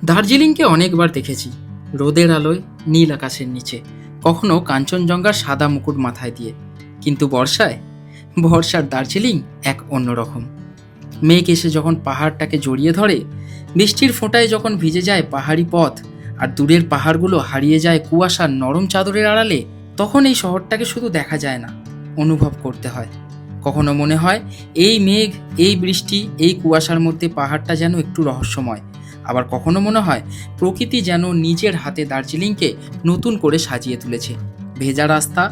দার্জিলিংকে অনেকবার দেখেছি, রোদের আলোয়, নীল আকাশের নিচে, কখনো কাঞ্চনজঙ্ঘার সাদা মুকুট মাথায় দিয়ে। কিন্তু বর্ষার দার্জিলিং এক অন্যরকম। মেঘ এসে যখন পাহাড়টাকে জড়িয়ে ধরে, বৃষ্টির ফোঁটায় যখন ভিজে যায় পাহাড়ি পথ, আর দূরের পাহাড়গুলো হারিয়ে যায় কুয়াশার নরম চাদরের আড়ালে, তখন এই শহরটাকে শুধু দেখা যায় না, অনুভব করতে হয়। কখনো মনে হয় এই মেঘ, এই বৃষ্টি, এই কুয়াশার মধ্যে পাহাড়টা যেন একটু রহস্যময়। আবার কখনো মনে হয় প্রকৃতি যেন নিজের হাতে দার্জিলিংকে নতুন করে সাজিয়ে তুলেছে। ভেজা রাস্তা,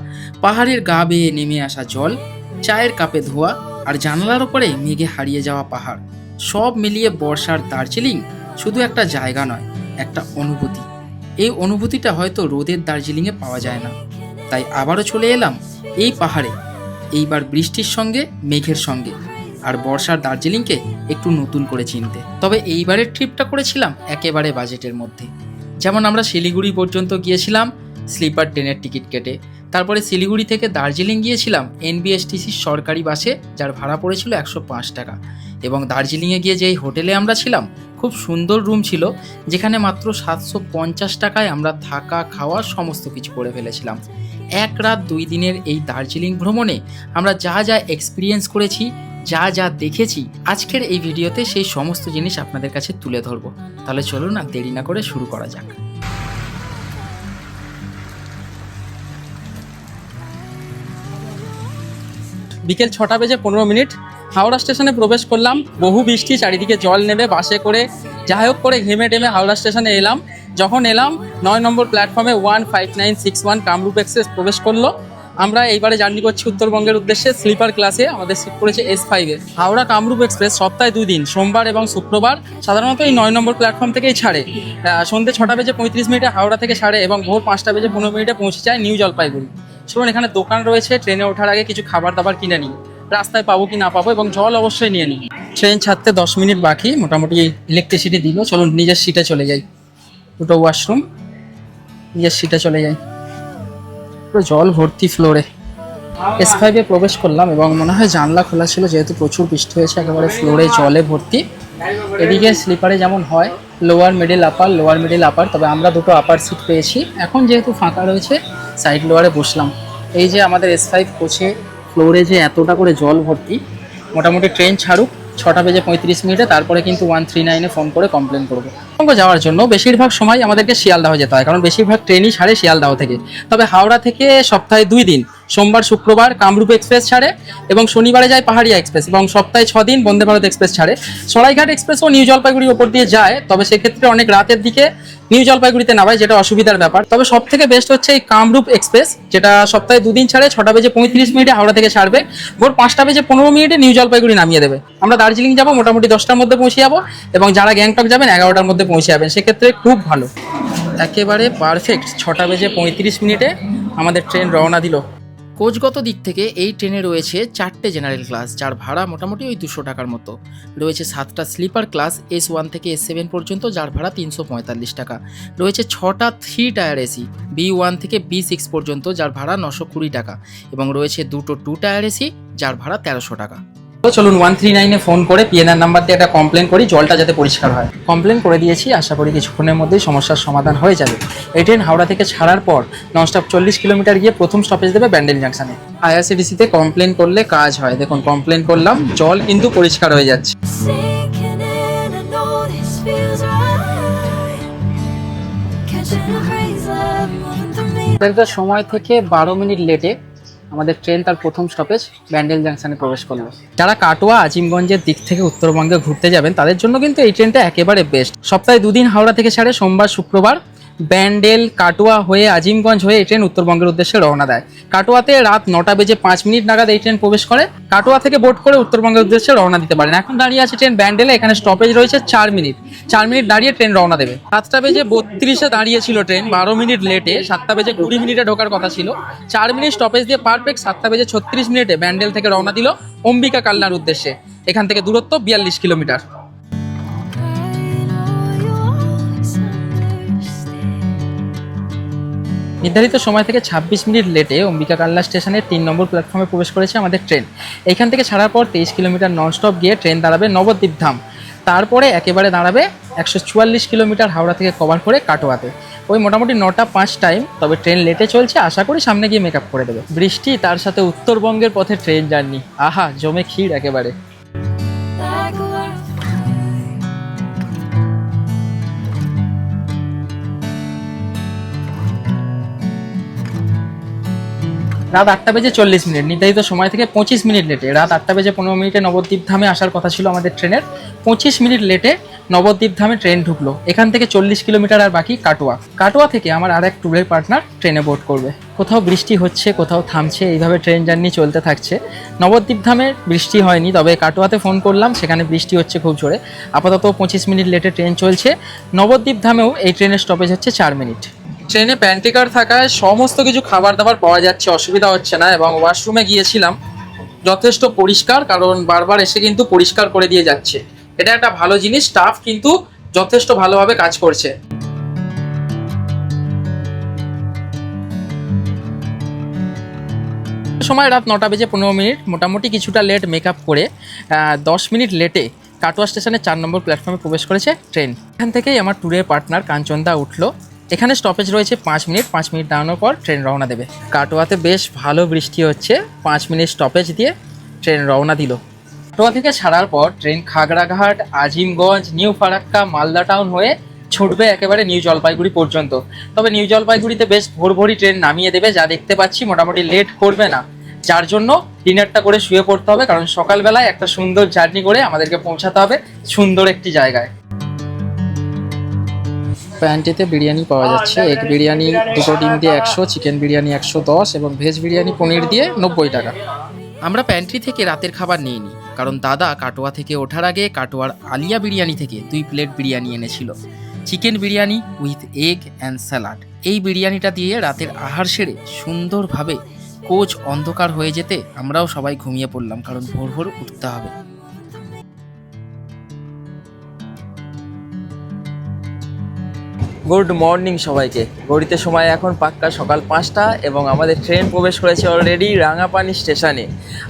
পাহাড়ের গা বেয়ে নেমে আসা জল, চায়ের কাপে ধোয়া, আর জানালার ওপরে মেঘে হারিয়ে যাওয়া পাহাড়, সব মিলিয়ে বর্ষার দার্জিলিং শুধু একটা জায়গা নয়, একটা অনুভূতি। এই অনুভূতিটা হয়তো রোদের দার্জিলিংয়ে পাওয়া যায় না। তাই আবারও চলে এলাম এই পাহাড়ে, এইবার বৃষ্টির সঙ্গে, মেঘের সঙ্গে, আর বর্ষার দার্জিলিংকে একটু নতুন করে চিনতে। তবে এইবারের ট্রিপটা করেছিলাম একেবারে বাজেটের মধ্যে। যেমন আমরা শিলিগুড়ি পর্যন্ত গিয়েছিলাম স্লিপার ট্রেনের টিকিট কেটে, তারপরে শিলিগুড়ি থেকে দার্জিলিং গিয়েছিলাম এনবিএসটিসির সরকারি বাসে, যার ভাড়া পড়েছিল 105 টাকা। এবং দার্জিলিংয়ে গিয়ে যেই হোটেলে আমরা ছিলাম, খুব সুন্দর রুম ছিল, যেখানে মাত্র 750 টাকায় আমরা থাকা খাওয়া সমস্ত কিছু করে ফেলেছিলাম। 1 রাত 2 দিনের এই দার্জিলিং ভ্রমণে আমরা যা যা এক্সপিরিয়েন্স করেছি, যা যা দেখেছি, আজকের এই ভিডিওতে সেই সমস্ত জিনিস আপনাদের কাছে তুলে ধরবো। তাহলে চলুন আর দেরি না করে শুরু করা যাক। বিকেল 6:15 হাওড়া স্টেশনে প্রবেশ করলাম। বহু বৃষ্টি, চারিদিকে জল নেমে বাসে করে যাই হোক করে ঘেমে টেমে হাওড়া স্টেশনে এলাম। যখন এলাম 9 নম্বর প্ল্যাটফর্মে 15961 কামরূপ এক্সপ্রেস প্রবেশ করলো। আমরা এইবারে জার্নি করছি উত্তরবঙ্গের উদ্দেশ্যে স্লিপার ক্লাসে। আমাদের সিট পড়েছে S5 এ। হাওড়া কামরূপ এক্সপ্রেস সপ্তাহে 2 দিন, সোমবার এবং শুক্রবার, সাধারণত এই 9 নম্বর প্ল্যাটফর্ম থেকেই ছাড়ে। সন্ধ্যে 6:35 হাওড়া থেকে ছাড়ে এবং ভোর 5:15 পৌঁছে যায় নিউ জলপাইগুড়ি। শুনুন, এখানে দোকান রয়েছে, ট্রেনে ওঠার আগে কিছু খাবার দাবার কিনে নিই, রাস্তায় পাবো কি না পাবো, এবং জল অবশ্যই নিয়ে নিই। ট্রেন ছাড়তে 10 মিনিট বাকি, মোটামুটি ইলেকট্রিসিটি দিল। চলুন নিজের সিটে চলে যাই। দুটো ওয়াশরুম, নিজের সিটে চলে যাই। পুরো জল ভর্তি ফ্লোরে। S5 এ প্রবেশ করলাম এবং মনে হয় জানলা খোলা ছিল, যেহেতু প্রচুর বৃষ্টি হয়েছে, একেবারে ফ্লোরে জলে ভর্তি। এদিকে স্লিপারে যেমন হয় লোয়ার মিডিল আপার, তবে আমরা দুটো আপার সিট পেয়েছি। এখন যেহেতু ফাঁকা রয়েছে, সাইড লোয়ারে বসলাম। এই যে আমাদের S5 কোচে ফ্লোরে যে এতটা করে জল ভর্তি, মোটামুটি ট্রেন ছাড়ুক 6:35, তারপরে কিন্তু 139-এ ফোন করে কমপ্লেন করবো। যাওয়ার জন্য বেশিরভাগ সময় আমাদেরকে শিয়ালদাহ যেতে হয়, কারণ বেশিরভাগ ট্রেনই ছাড়ে শিয়ালদাহ থেকে। তবে হাওড়া থেকে সপ্তাহে 2 দিন, সোমবার শুক্রবার কামরূপ এক্সপ্রেস ছাড়ে এবং শনিবারে যায় পাহাড়িয়া এক্সপ্রেস, এবং সপ্তাহে 6 দিন বন্দে ভারত এক্সপ্রেস ছাড়ে। সরাইঘাট এক্সপ্রেসও নিউ জলপাইগুড়ির ওপর দিয়ে যায়, তবে সেক্ষেত্রে অনেক রাতের দিকে নিউ জলপাইগুড়িতে নামায়, যেটা অসুবিধার ব্যাপার। তবে সব থেকে বেস্ট হচ্ছে এই কামরূপ এক্সপ্রেস, যেটা সপ্তাহে 2 দিন ছাড়ে। 6:35 হাওড়া থেকে ছাড়বে, ভোর 5:15 নিউ জলপাইগুড়ি নামিয়ে দেবে। আমরা দার্জিলিং যাবো, মোটামুটি 10টার মধ্যে পৌঁছে যাবো, এবং যারা গ্যাংটক যাবেন 11টার মধ্যে পৌঁছে যাবেন। সেক্ষেত্রে খুব ভালো, একেবারে পারফেক্ট। 6:35 আমাদের ট্রেন রওনা দিল। কোচগত দিক থেকে এই ট্রেনে রয়েছে 4টে জেনারেল ক্লাস, যার ভাড়া মোটামুটি ওই 200 টাকার মতো। রয়েছে 7টা স্লিপার ক্লাস S1 থেকে S7 পর্যন্ত, যার ভাড়া 345 টাকা। রয়েছে 6টা 3 টায়ার এসি B1 থেকে B6 পর্যন্ত, যার ভাড়া 920 টাকা। এবং রয়েছে 2টো 2 টায়ার এসি, যার ভাড়া 1300 টাকা। চলুন 139-এ ফোন করে PNR নাম্বার দিয়ে একটা কমপ্লেন করি, জলটা যাতে পরিষ্কার হয়। কমপ্লেন করে দিয়েছি, আশা করি কিছুক্ষণের মধ্যেই সমস্যার সমাধান হয়ে যাবে। এই ট্রেন হাওড়া থেকে ছাড়ার পর ননস্টপ 40 কিলোমিটার গিয়ে প্রথম স্টপেজ দেবে ব্যান্ডেল জাংশনে। IRCTC-তে কমপ্লেন করলে কাজ হয়। দেখুন, কমপ্লেন করলাম, জল কিন্তু পরিষ্কার হয়ে যাচ্ছে। সময় থেকে 12 মিনিট লেটে আমাদের ট্রেন তার প্রথম স্টপেজ ব্যান্ডেল জাংশনে প্রবেশ করলো। যারা কাটোয়া আজিমগঞ্জের দিক থেকে উত্তরবঙ্গে ঘুরতে যাবেন, তাদের জন্য কিন্তু এই ট্রেনটা একেবারে বেস্ট। সপ্তাহে 2 দিন হাওড়া থেকে ছাড়ে, সোমবার শুক্রবার। ব্যান্ডেল কাটোয়া হয়ে আজিমগঞ্জ হয়ে এই ট্রেন উত্তরবঙ্গের উদ্দেশ্যে রওনা দেয়। কাটোয়াতে রাত 9:05 নাগাদ এই ট্রেন প্রবেশ করে। কাটোয়া থেকে বোট করে উত্তরবঙ্গের উদ্দেশ্যে রওনা দিতে পারেন। এখন দাঁড়িয়ে আছে ট্রেন ব্যান্ডেলে, এখানে স্টপেজ রয়েছে 4 মিনিট। 4 মিনিট দাঁড়িয়ে ট্রেন রওনা দেবে। 7:32 দাঁড়িয়েছিল ট্রেন, 12 মিনিট লেটে। 7:20 ঢোকার কথা ছিল। 4 মিনিট স্টপেজ দিয়ে পারফেক্ট 7:36 ব্যান্ডেল থেকে রওনা দিল অম্বিকা কালনার উদ্দেশ্যে। এখান থেকে দূরত্ব 42 কিলোমিটার। নির্ধারিত সময় থেকে 26 মিনিট লেটে অম্বিকা কালনা স্টেশনের 3 নম্বর প্ল্যাটফর্মে প্রবেশ করেছে আমাদের ট্রেন। এখান থেকে ছাড়ার পর 23 কিলোমিটার ননস্টপ গিয়ে ট্রেন দাঁড়াবে নবদ্বীপ ধাম। তারপরে একেবারে দাঁড়াবে 144 কিলোমিটার হাওড়া থেকে কভার করে কাটোয়াতে। ওই মোটামুটি 9টা 5 টাইম, তবে ট্রেন লেটে চলছে, আশা করি সামনে গিয়ে মেকআপ করে দেবে। বৃষ্টি তার সাথে উত্তরবঙ্গের পথে ট্রেন জার্নি, আহা জমে ক্ষীর একেবারে। রাত 8:40, নির্ধারিত সময় থেকে 25 মিনিট লেটে, রাত 8:15 নবদ্বীপ ধামে আসার কথা ছিল আমাদের ট্রেনের। 25 মিনিট লেটে নবদ্বীপ ধামে ট্রেন ঢুকলো। এখান থেকে 40 কিলোমিটার আর বাকি কাটোয়া। কাটোয়া থেকে আমার আর এক ট্যুরের পার্টনার ট্রেনে বোর্ড করবে। কোথাও বৃষ্টি হচ্ছে, কোথাও থামছে, এইভাবে ট্রেন জার্নি চলতে থাকছে। নবদ্বীপ ধামে বৃষ্টি হয়নি, তবে কাটোয়াতে ফোন করলাম, সেখানে বৃষ্টি হচ্ছে খুব জোরে। আপাতত 25 মিনিট লেটে ট্রেন চলছে। নবদ্বীপ ধামেও এই ট্রেনের স্টপেজ হচ্ছে 4 মিনিট। ট্রেনে প্যান্ট্রি কার থাকায় সমস্ত কিছু খাবার দাবার পাওয়া যাচ্ছে, অসুবিধা হচ্ছে না। এবং ওয়াশরুমে গিয়েছিলাম, যথেষ্ট পরিষ্কার, কারণ বারবার এসে কিন্তু পরিষ্কার করে দিয়ে যাচ্ছে। এটা একটা ভালো জিনিস, স্টাফ কিন্তু যথেষ্ট ভালোভাবে কাজ করছে। সময় রাত 9:15, মোটামুটি কিছুটা লেট মেকআপ করে 10 মিনিট লেটে কাটোয়া স্টেশনে 4 নম্বর প্ল্যাটফর্মে প্রবেশ করেছে ট্রেন। এখান থেকেই আমার ট্যুরের পার্টনার কাঞ্চনদা উঠলো। এখানে স্টপেজ রয়েছে 5 মিনিট। 5 মিনিট দাঁড়ানোর পর ট্রেন রওনা দেবে। কাটোয়াতে বেশ ভালো বৃষ্টি হচ্ছে, 5 মিনিট স্টপেজ দিয়ে ট্রেন রওনা দিল। কাটোয়া থেকে ছাড়ার পর train Khagraghat, Azimganj, new Farakka, Malda town হয়ে ছুটবে একেবারে নিউ জলপাইগুড়ি পর্যন্ত। তবে নিউ জলপাইগুড়িতে বেশ ভোরভোরই ট্রেন নামিয়ে দেবে, যা দেখতে পাচ্ছি মোটামুটি লেট করবে না, যার জন্য ডিনারটা করে শুয়ে পড়তে হবে, কারণ সকালবেলায় একটা সুন্দর জার্নি করে আমাদেরকে পৌঁছাতে হবে সুন্দর একটি জায়গায়। প্যান্টিতে বিরিয়ানি পাওয়া যাচ্ছে। এগ বিরিয়ানি 2 ডিম দিয়ে 100, চিকেন বিরিয়ানি 110 এবং ভেজ বিরিয়ানি পনির দিয়ে 90 টাকা। আমরা প্যান্ট্রি থেকে রাতের খাবার নিইনি, কারণ দাদা কাটোয়া থেকে ওঠার আগে কাটোয়ার আলিয়া বিরিয়ানি থেকে 2 প্লেট বিরিয়ানি এনেছিল। Chicken biryani with egg and salad. এই বিরিয়ানিটা দিয়ে রাতের আহার সেরে সুন্দরভাবে কোচ অন্ধকার হয়ে যেতে আমরাও সবাই ঘুমিয়ে পড়লাম, কারণ ভোর ভোর উঠতে হবে। গুড মর্নিং সবাইকে। ঘড়িতে সময় এখন পাক্কা সকাল 5টা এবং আমাদের ট্রেন প্রবেশ করেছে অলরেডি রাঙাপানি স্টেশনে।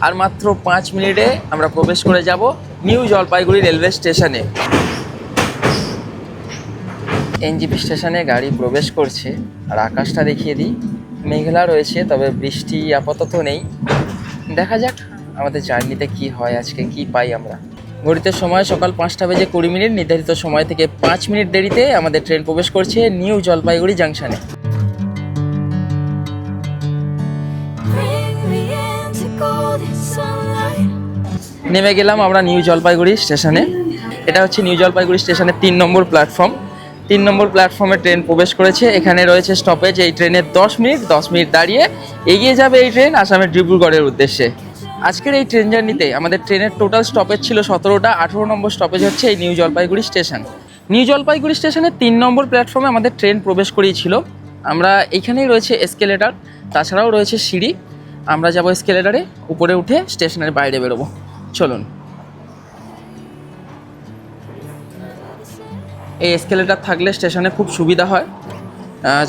আর মাত্র 5 মিনিটে আমরা প্রবেশ করে যাব নিউ জলপাইগুড়ি রেলওয়ে স্টেশনে। এনজিপি স্টেশনে গাড়ি প্রবেশ করছে। আর আকাশটা দেখিয়ে দিই, মেঘলা রয়েছে, তবে বৃষ্টি আপাতত নেই। দেখা যাক আমাদের জার্নিতে কি হয়, আজকে কি পাই আমরা। ঘড়িতে সময় সকাল 5:20, নির্ধারিত সময় থেকে 5 মিনিট দেরিতে আমাদের ট্রেন প্রবেশ করছে নিউ জলপাইগুড়ি জাংশনে। নেমে গেলাম আমরা নিউ জলপাইগুড়ি স্টেশনে। এটা হচ্ছে নিউ জলপাইগুড়ি স্টেশনের 3 নম্বর প্ল্যাটফর্ম। 3 নম্বর প্ল্যাটফর্মে ট্রেন প্রবেশ করেছে। এখানে রয়েছে স্টপেজ। এই ট্রেনের 10 মিনিট দাঁড়িয়ে এগিয়ে যাবে এই ট্রেন আসামের ডিব্রুগড়ের উদ্দেশ্যে। আজকের এই ট্রেন জার্নিতে আমাদের ট্রেনের টোটাল স্টপেজ ছিল 17টা। 18 নম্বর স্টপেজ হচ্ছে এই new Jalpaiguri station. New Jalpaiguri স্টেশনের 3 নম্বর প্ল্যাটফর্মে আমাদের ট্রেন প্রবেশ করিয়েছিল। আমরা এইখানেই রয়েছে এসকেলেটার, তাছাড়াও রয়েছে সিঁড়ি। আমরা যাব এসকেলেটারে, উপরে উঠে স্টেশনের বাইরে বেরোবো। চলুন। এই এসকেলেটার থাকলে স্টেশনে খুব সুবিধা হয়,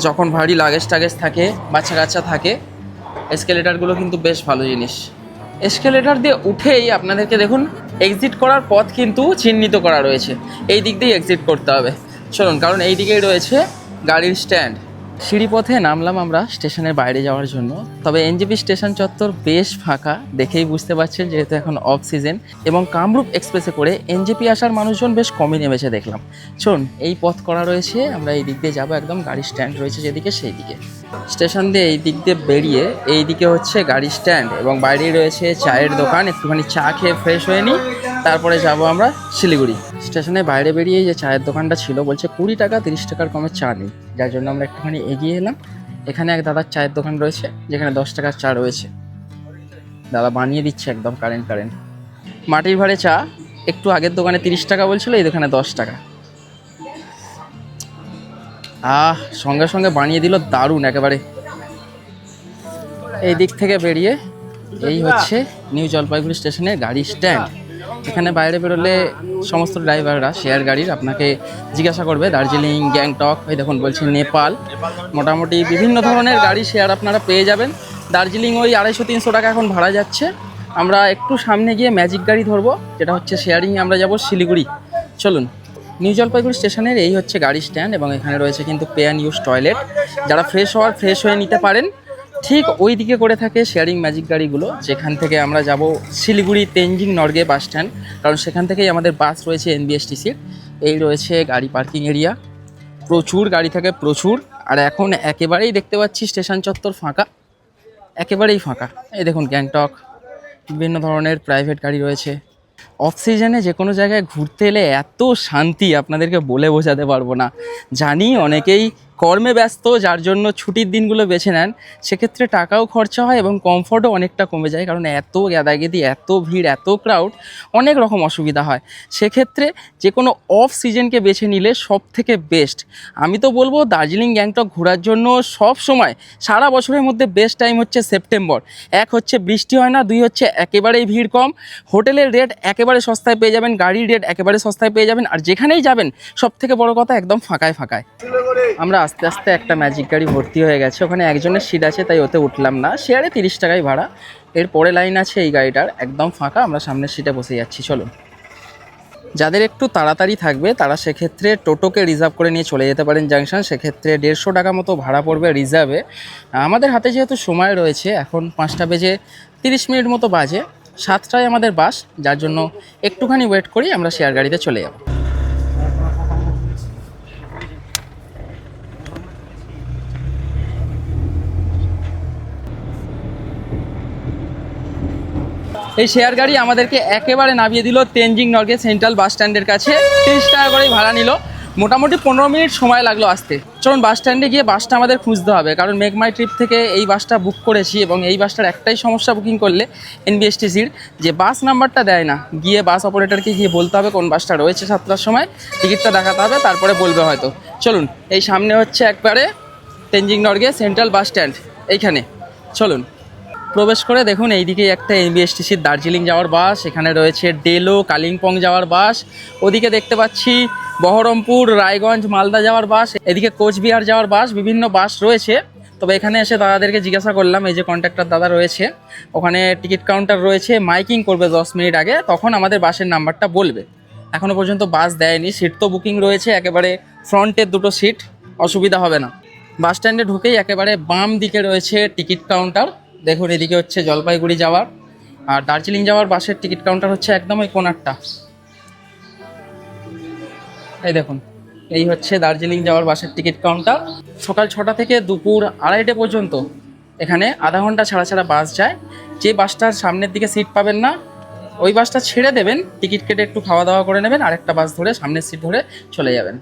যখন ভারী লাগেজ টাগেজ থাকে, বাচ্চা কাচ্চা থাকে। এসকেলেটারগুলো কিন্তু বেশ ভালো জিনিস। এসকেলেটার দিয়ে উঠেই আপনাদেরকে দেখুন এক্সিট করার পথ কিন্তু চিহ্নিত করা রয়েছে। এই দিক দিয়ে এক্সিট করতে হবে। চলুন, কারণ এই দিকেই রয়েছে গাড়ির স্ট্যান্ড। সিঁড়িপথে নামলাম আমরা স্টেশনের বাইরে যাওয়ার জন্য। তবে এনজেপি স্টেশন চত্বর বেশ ফাঁকা, দেখেই বুঝতে পারছেন, যেহেতু এখন অফ সিজন। এবং কামরূপ এক্সপ্রেসে করে এনজেপি আসার মানুষজন বেশ কমই নেমেছে দেখলাম। চলুন, এই পথ করা রয়েছে, আমরা এই দিক দিয়ে যাবো। একদম গাড়ির স্ট্যান্ড রয়েছে যেদিকে, সেই দিকে। স্টেশন দিয়ে এই দিক দিয়ে বেরিয়ে এই দিকে হচ্ছে গাড়ি স্ট্যান্ড এবং বাইরেই রয়েছে চায়ের দোকান। একটুখানি চা খেয়ে ফ্রেশ হয়ে নিই, তারপরে যাব আমরা শিলিগুড়ি। স্টেশনের বাইরে বেরিয়ে যে চায়ের দোকানটা ছিল, বলছে 20 টাকা 30 টাকার কমে চা নেই, যার জন্য আমরা একটুখানি এগিয়ে এলাম। এখানে এক দাদার চায়ের দোকান রয়েছে, যেখানে 10 টাকার চা রয়েছে। দাদা বানিয়ে দিচ্ছে একদম কারেন্ট। মাটির ভাড়ে চা। একটু আগের দোকানে 30 টাকা বলছিল, এই দোকানে 10 টাকা। সঙ্গে সঙ্গে বানিয়ে দিল, দারুণ একেবারে। এই দিক থেকে বেরিয়ে এই হচ্ছে নিউ জলপাইগুড়ি স্টেশনের গাড়ি স্ট্যান্ড। এখানে বাইরে বেরোলে সমস্ত ড্রাইভাররা শেয়ার গাড়ির আপনাকে জিজ্ঞাসা করবে দার্জিলিং, গ্যাংটক, এই দেখুন বলছে নেপাল, মোটামুটি বিভিন্ন ধরনের গাড়ি শেয়ার আপনারা পেয়ে যাবেন। দার্জিলিং ওই 250-300 টাকা এখন ভাড়া যাচ্ছে। আমরা একটু সামনে গিয়ে ম্যাজিক গাড়ি ধরবো, যেটা হচ্ছে শেয়ারিংয়ে আমরা যাব শিলিগুড়ি। চলুন। নিউ জলপাইগুড়ি স্টেশনের এই হচ্ছে গাড়ি স্ট্যান্ড এবং এখানে রয়েছে কিন্তু পে অ্যান্ড ইউজ টয়লেট। যারা ফ্রেশ হয়ে নিতে পারেন, ঠিক ওই দিকে করে থাকে শেয়ারিং ম্যাজিক গাড়িগুলো, যেখান থেকে আমরা যাব শিলিগুড়ি তেনজিং নর্গে বাস স্ট্যান্ড, কারণ সেখান থেকেই আমাদের বাস রয়েছে এনবিএসটিসির। এই রয়েছে গাড়ি পার্কিং এরিয়া, প্রচুর গাড়ি থাকে প্রচুর। আর এখন একেবারেই দেখতে পাচ্ছি স্টেশন চত্বর ফাঁকা, একেবারেই ফাঁকা। এই দেখুন গ্যাংটক, বিভিন্ন ধরনের প্রাইভেট গাড়ি রয়েছে। অফ সিজনে যে কোনো জায়গায় ঘুরতে এলে এত শান্তি আপনাদেরকে বলে বোঝাতে পারবো না। জানি অনেকেই কর্মে ব্যস্ত, যার জন্য ছুটির দিনগুলো বেছে নেন, সেক্ষেত্রে টাকাও খরচা হয় এবং কমফোর্টও অনেকটা কমে যায়, কারণ এত গ্যাদাগেদি, এত ভিড়, এত ক্রাউড, অনেক রকম অসুবিধা হয়। সেক্ষেত্রে যে কোনো অফ সিজনকে বেছে নিলে সব থেকে বেস্ট। আমি তো বলবো দার্জিলিং গ্যাংটক ঘোরার জন্য সব সময় সারা বছরের মধ্যে বেস্ট টাইম হচ্ছে সেপ্টেম্বর। এক হচ্ছে বৃষ্টি হয় না, দুই হচ্ছে একেবারেই ভিড় কম, হোটেলের রেট একেবারে সস্তায় পেয়ে যাবেন, গাড়ির রেট একেবারে সস্তায় পেয়ে যাবেন, আর যেখানেই যাবেন সব থেকে বড় কথা একদম ফাঁকায় ফাঁকায়। আমরা আস্তে আস্তে একটা ম্যাজিক গাড়ি ভর্তি হয়ে গেছে, ওখানে একজনের সিট আছে তাই ওতে উঠলাম না, শেয়ারে 30 টাকাই ভাড়া। এর পরে লাইন আছে এই গাড়িটার, একদম ফাঁকা, আমরা সামনের সিটে বসে যাচ্ছি। চলুন। যাদের একটু তাড়াতাড়ি থাকবে তারা সেক্ষেত্রে টোটোকে রিজার্ভ করে নিয়ে চলে যেতে পারেন জাংশন, সেক্ষেত্রে 150 টাকা মতো ভাড়া পড়বে রিজার্ভে। আমাদের হাতে যেহেতু সময় রয়েছে, এখন 5টা বেজে 30 মিনিট মতো বাজে, 7টায় আমাদের বাস, যার জন্য একটুখানি ওয়েট করি, আমরা শেয়ার গাড়িতে চলে যাব। এই শেয়ার গাড়ি আমাদেরকে একেবারে নামিয়ে দিল তেনজিং নর্গে সেন্ট্রাল বাস স্ট্যান্ডের কাছে। 30 টাকা করেই ভাড়া নিল, মোটামুটি 15 মিনিট সময় লাগলো আসতে। চলুন বাস স্ট্যান্ডে গিয়ে বাসটা আমাদের খুঁজতে হবে, কারণ মেক মাই ট্রিপ থেকে এই বাসটা বুক করেছি এবং এই বাসটার একটাই সমস্যা বুকিং করলে এনবিএসটিসির, যে বাস নাম্বারটা দেয় না। গিয়ে বাস অপারেটরকে গিয়ে বলতে হবে কোন বাসটা রয়েছে 7টার সময়, টিকিটটা দেখাতে হবে, তারপরে বলবে হয়তো। চলুন, এই সামনে হচ্ছে একবারে Tenzing Norgay central bus stand, এইখানে। চলুন প্রবেশ করে দেখুন এইদিকে একটা এনবিএসটিসির দার্জিলিং যাওয়ার বাস, এখানে রয়েছে ডেলো কালিম্পং যাওয়ার বাস, ওদিকে দেখতে পাচ্ছি বহরমপুর, রায়গঞ্জ, মালদা যাওয়ার বাস, এদিকে কোচবিহার যাওয়ার বাস, বিভিন্ন বাস রয়েছে। তবে এখানে এসে দাদাদেরকে জিজ্ঞাসা করলাম, এই যে কন্ট্রাক্টর দাদা রয়েছে, ওখানে টিকিট কাউন্টার রয়েছে, মাইকিং করবে 10 মিনিট আগে, তখন আমাদের বাসের নাম্বারটা বলবে। এখনও পর্যন্ত বাস দেয়নি, সিট তো বুকিং রয়েছে, একেবারে ফ্রন্টের 2টো সিট, অসুবিধা হবে না। বাস স্ট্যান্ডে ঢুকেই একেবারে বাম দিকে রয়েছে টিকিট কাউন্টার। দেখুন এদিকে হচ্ছে জলপাইগুড়ি যাওয়ার, আর দার্জিলিং যাওয়ার বাসের টিকিট কাউন্টার হচ্ছে একদম ওই কোনারটা। এই দেখুন, এই হচ্ছে দার্জিলিং যাওয়ার বাসের টিকিট কাউন্টার। সকাল 6টা থেকে দুপুর 2:30 পর্যন্ত এখানে আধা ঘন্টা ছাড়া ছাড়া বাস যায়। যে বাসটার সামনের দিকে সিট পাবেন না, ওই বাসটা ছেড়ে দেবেন, টিকিট কেটে একটু খাওয়া দাওয়া করে নেবেন, আরেকটা বাস ধরে সামনের সিট ধরে চলে যাবেন।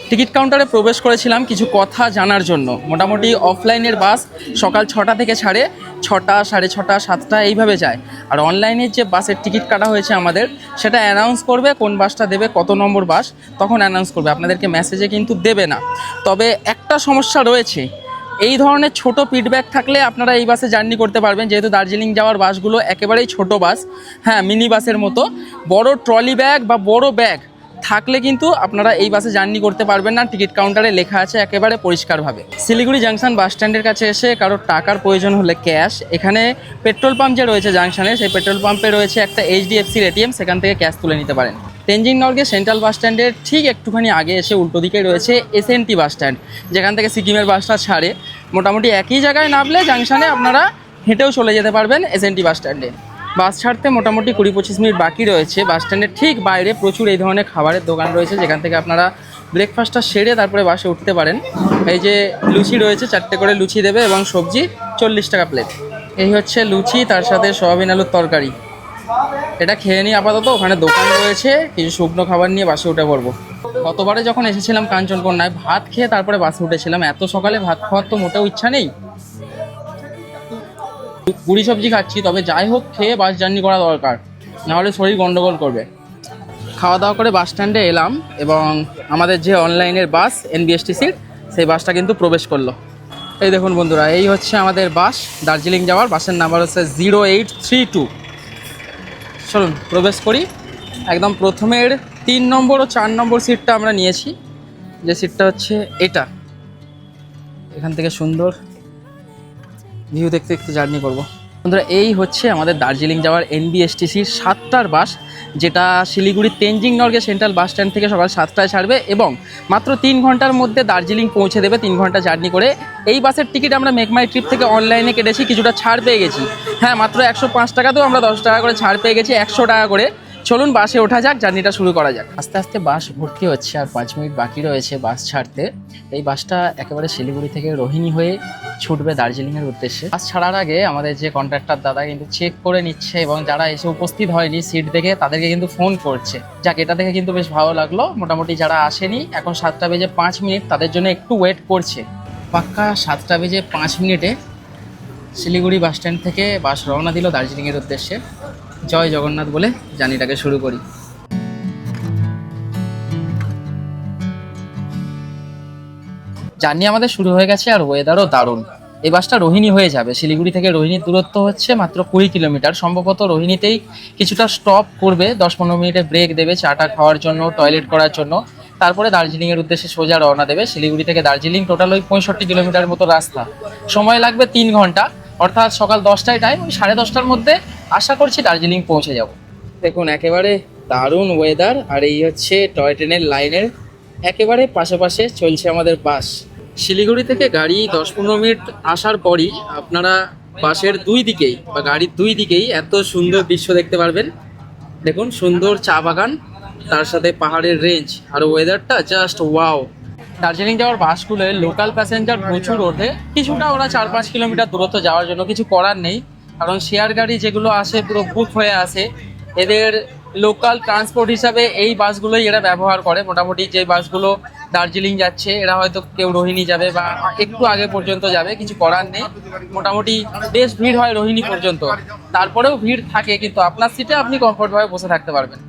টিকিট কাউন্টারে প্রবেশ করেছিলাম কিছু কথা জানার জন্য। মোটামুটি অফলাইনের বাস সকাল 6টা থেকে ছাড়ে, 6টা, 6:30, 7টা এইভাবে যায়। আর অনলাইনের যে বাসের টিকিট কাটা হয়েছে আমাদের, সেটা অ্যানাউন্স করবে কোন বাসটা দেবে, কত নম্বর বাস, তখন অ্যানাউন্স করবে, আপনাদেরকে মেসেজে কিন্তু দেবে না। তবে একটা সমস্যা রয়েছে, এই ধরনের ছোট ফিডব্যাক থাকলে আপনারা এই বাসে জার্নি করতে পারবেন, যেহেতু দার্জিলিং যাওয়ার বাসগুলো একেবারেই ছোট বাস, হ্যাঁ মিনি বাসের মতো। বড় ট্রলি ব্যাগ বা বড় ব্যাগ থাকলে কিন্তু আপনারা এই বাসে জার্নি করতে পারবেন না, টিকিট কাউন্টারে লেখা আছে একেবারে পরিষ্কারভাবে। শিলিগুড়ি জাংশন বাস স্ট্যান্ডের কাছে এসে কারোর টাকার প্রয়োজন হলে ক্যাশ, এখানে পেট্রোল পাম্প যে রয়েছে জাংশনে, সেই পেট্রোল পাম্পে রয়েছে একটা এইচডিএফসির এটিএম, সেখান থেকে ক্যাশ তুলে নিতে পারেন। তেনজিং নর্গে সেন্ট্রাল বাস স্ট্যান্ডের ঠিক একটুখানি আগে এসে উল্টো দিকে রয়েছে এসএনটি বাস স্ট্যান্ড, যেখান থেকে সিকিমের বাসটা ছাড়ে। মোটামুটি একই জায়গায় নামলে জাংশনে আপনারা হেঁটেও চলে যেতে পারবেন এসএনটি বাস স্ট্যান্ডে। বাস ছাড়তে মোটামুটি 20-25 মিনিট বাকি রয়েছে। বাস স্ট্যান্ডের ঠিক বাইরে প্রচুর এই ধরনের খাবারের দোকান রয়েছে, যেখান থেকে আপনারা ব্রেকফাস্টটা সেরে তারপরে বাসে উঠতে পারেন। এই যে লুচি রয়েছে, 4টে করে লুচি দেবে এবং সবজি 40 টাকা প্লেট। এই হচ্ছে লুচি, তার সাথে সয়াবিন আলুর তরকারি। এটা খেয়ে নিই আপাতত, ওখানে দোকান রয়েছে, কিছু শুকনো খাবার নিয়ে বাসে উঠে পড়বো। গতবারে যখন এসেছিলাম কাঞ্চনকন্যায়, ভাত খেয়ে তারপরে বাসে উঠেছিলাম। এত সকালে ভাত খাওয়ার তো মোটেও ইচ্ছা নেই, পুরি সবজি খাচ্ছি। তবে যাই হোক, খেয়ে বাস জার্নি করা দরকার, নাহলে শরীর গন্ডগোল করবে। খাওয়া দাওয়া করে বাস স্ট্যান্ডে এলাম এবং আমাদের যে অনলাইনের বাস এনবিএসটিসির, সেই বাসটা কিন্তু প্রবেশ করলো। এই দেখুন বন্ধুরা, এই হচ্ছে আমাদের বাস দার্জিলিং যাওয়ার। বাসের নাম্বার হচ্ছে 0832। চলুন প্রবেশ করি। একদম প্রথমের 3 নম্বর ও 4 নম্বর সিটটা আমরা নিয়েছি, যে সিটটা হচ্ছে এটা। এখান থেকে সুন্দর ভিউ দেখতে দেখতে জার্নি করব। বন্ধুরা এই হচ্ছে আমাদের দার্জিলিং যাওয়ার এনবিএসটিসির 7টার বাস, যেটা Siliguri Tenzing Norgay central bus stand থেকে সকাল 7টায় ছাড়বে এবং মাত্র 3 ঘন্টার মধ্যে দার্জিলিং পৌঁছে দেবে 3 ঘন্টা জার্নি করে। এই বাসের টিকিট আমরা মেক মাই ট্রিপ থেকে অনলাইনে কেটেছি, কিছুটা ছাড় পেয়ে গেছি। হ্যাঁ, মাত্র 105 টাকাতেও আমরা 10 টাকা করে ছাড় পেয়ে গেছি, 100 টাকা করে। চলুন বাসে ওঠা যাক, জার্নিটা শুরু করা যাক। আস্তে আস্তে বাস ভর্তি হচ্ছে আর 5 মিনিট বাকি রয়েছে বাস ছাড়তে। এই বাসটা একেবারে শিলিগুড়ি থেকে রোহিণী হয়ে ছুটবে দার্জিলিংয়ের উদ্দেশ্যে। বাস ছাড়ার আগে আমাদের যে কন্ট্রাক্টর দাদা কিন্তু চেক করে নিচ্ছে এবং যারা এসে উপস্থিত হয়নি সিট দেখে তাদেরকে কিন্তু ফোন করছে। যাক, এটা দেখে কিন্তু বেশ ভালো লাগলো। মোটামুটি যারা আসেনি এখন 7টা বেজে 5 মিনিট, তাদের জন্য একটু ওয়েট করছে। পাক্কা 7টা বেজে 5 মিনিটে শিলিগুড়ি বাস স্ট্যান্ড থেকে বাস রওনা দিল দার্জিলিংয়ের উদ্দেশ্যে। জয় জগন্নাথ বলে জার্নিটাকে শুরু করি। জার্নি আমাদের শুরু হয়ে গেছে আর ওয়েদারও দারুণ। এই বাসটা রোহিণী হয়ে যাবে। শিলিগুড়ি থেকে রোহিণীর দূরত্ব হচ্ছে মাত্র 20 কিলোমিটার। সম্ভবত রোহিণীতেই কিছুটা স্টপ করবে, 10-15 মিনিটে ব্রেক দেবে চাটা খাওয়ার জন্য, টয়লেট করার জন্য। তারপরে দার্জিলিংয়ের উদ্দেশ্যে সোজা রওনা দেবে। শিলিগুড়ি থেকে দার্জিলিং টোটাল ওই 65 কিলোমিটার মতো রাস্তা, সময় লাগবে 3 ঘন্টা। অর্থাৎ সকাল 10টায় টাইম, ওই 10:30টার মধ্যে আশা করছি দার্জিলিং পৌঁছে যাব। দেখুন একেবারে দারুণ ওয়েদার, আর এই হচ্ছে টয় ট্রেনের লাইনের একেবারে পাশে চলছে আমাদের বাস। শিলিগুড়ি থেকে গাড়ি 10-15 মিনিট আসার পরই আপনারা বাসের দুই দিকেই বা গাড়ির দুই দিকেই এত সুন্দর দৃশ্য দেখতে পারবেন। দেখুন সুন্দর চা বাগান, তার সাথে পাহাড়ের রেঞ্জ আর ওয়েদারটা জাস্ট ওয়াও। দার্জিলিং যাওয়ার বাসগুলোয় লোকাল প্যাসেঞ্জার প্রচুর ওঠে, কিছুটা ওরা 4-5 কিলোমিটার দূরত্ব যাওয়ার জন্য, কিছু করার নেই। কারণ শেয়ার গাড়ি যেগুলো আসে পুরো বুক হয়ে আসে। এদের লোকাল ট্রান্সপোর্ট হিসাবে এই বাসগুলোই এরা ব্যবহার করে। মোটামুটি যে বাসগুলো দার্জিলিং যাচ্ছে, এরা হয়তো কেউ রোহিণী যাবে বা একটু আগে পর্যন্ত যাবে, কিছু করার নেই। মোটামুটি বেশ ভিড় হয় রোহিণী পর্যন্ত, তারপরেও ভিড় থাকে, কিন্তু আপনার সিটে আপনি কমফোর্টভাবে বসে থাকতে পারবেন।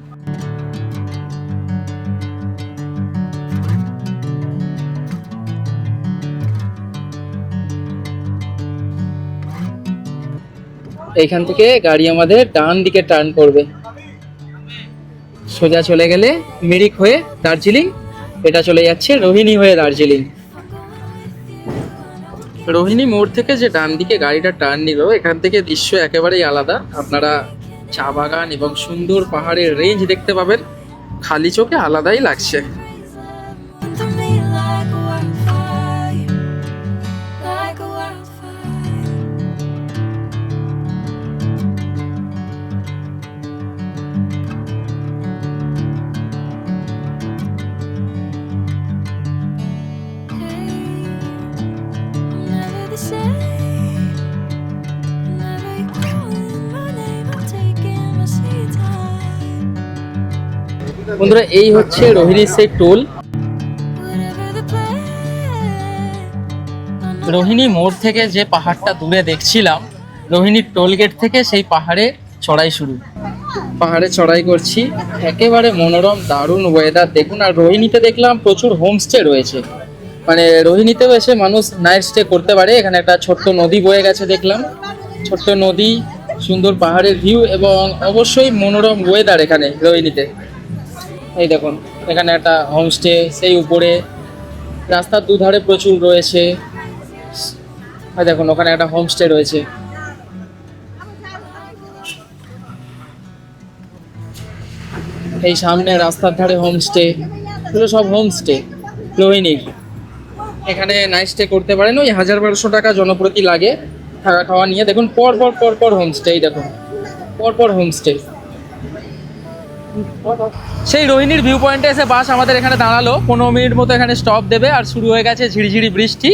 এইখান থেকে গাড়ি আমাদের ডান দিকে টার্ন করবে, সোজা চলে গেলে মিরিক হয়ে দার্জিলিং, এটা চলে যাচ্ছে রোহিণী হয়ে দার্জিলিং। রোহিণী মোড় থেকে যে ডান দিকে গাড়িটা টার্ন নিল, এখান থেকে দৃশ্য একেবারেই আলাদা। আপনারা চা বাগান এবং সুন্দর পাহাড়ের রেঞ্জ দেখতে পাবেন, খালি চোখে আলাদাই লাগছে। বন্ধুরা এই হচ্ছে রোহিণীর সেই টোল। রোহিণী মোড় থেকে যে পাহাড়টা দূরে দেখছিলাম, রোহিণীর টোল গেট থেকে সেই পাহাড়ে চড়াই শুরু। পাহাড়ে চড়াই করছি, একেবারে মনোরম দারুণ ওয়েদার দেখুন। আর রোহিণীতে দেখলাম প্রচুর হোমস্টে রয়েছে, মানে রোহিণীতেও এসে মানুষ নাইট স্টে করতে পারে। এখানে একটা ছোট্ট নদী বয়ে গেছে দেখলাম, ছোট্ট নদী, সুন্দর পাহাড়ের ভিউ এবং অবশ্যই মনোরম ওয়েদার এখানে রোহিণীতে। এই দেখুন এখানে একটা হোমস্টে, সেই উপরে রাস্তার দুধারে প্রচুর রয়েছে। দেখুন ওখানে একটা হোমস্টে রয়েছে। এই সামনে রাস্তার ধারে হোমস্টে, এগুলো সব হোমস্টে রোহিণীর। এখানে নাইট স্টে করতে পারেন, ওই 1000-1200 টাকা জনপ্রতি লাগে থাকা খাওয়া নিয়ে। দেখুন পর হোমস্টে, এই দেখুন পর হোমস্টে। সেই রোহিণীর ভিউ পয়েন্টে এসে বাস আমাদের এখানে দাঁড়ালো, 15 মিনিট মতো এখানে স্টপ দেবে আর শুরু হয়ে গেছে ঝিরিঝিরি বৃষ্টি।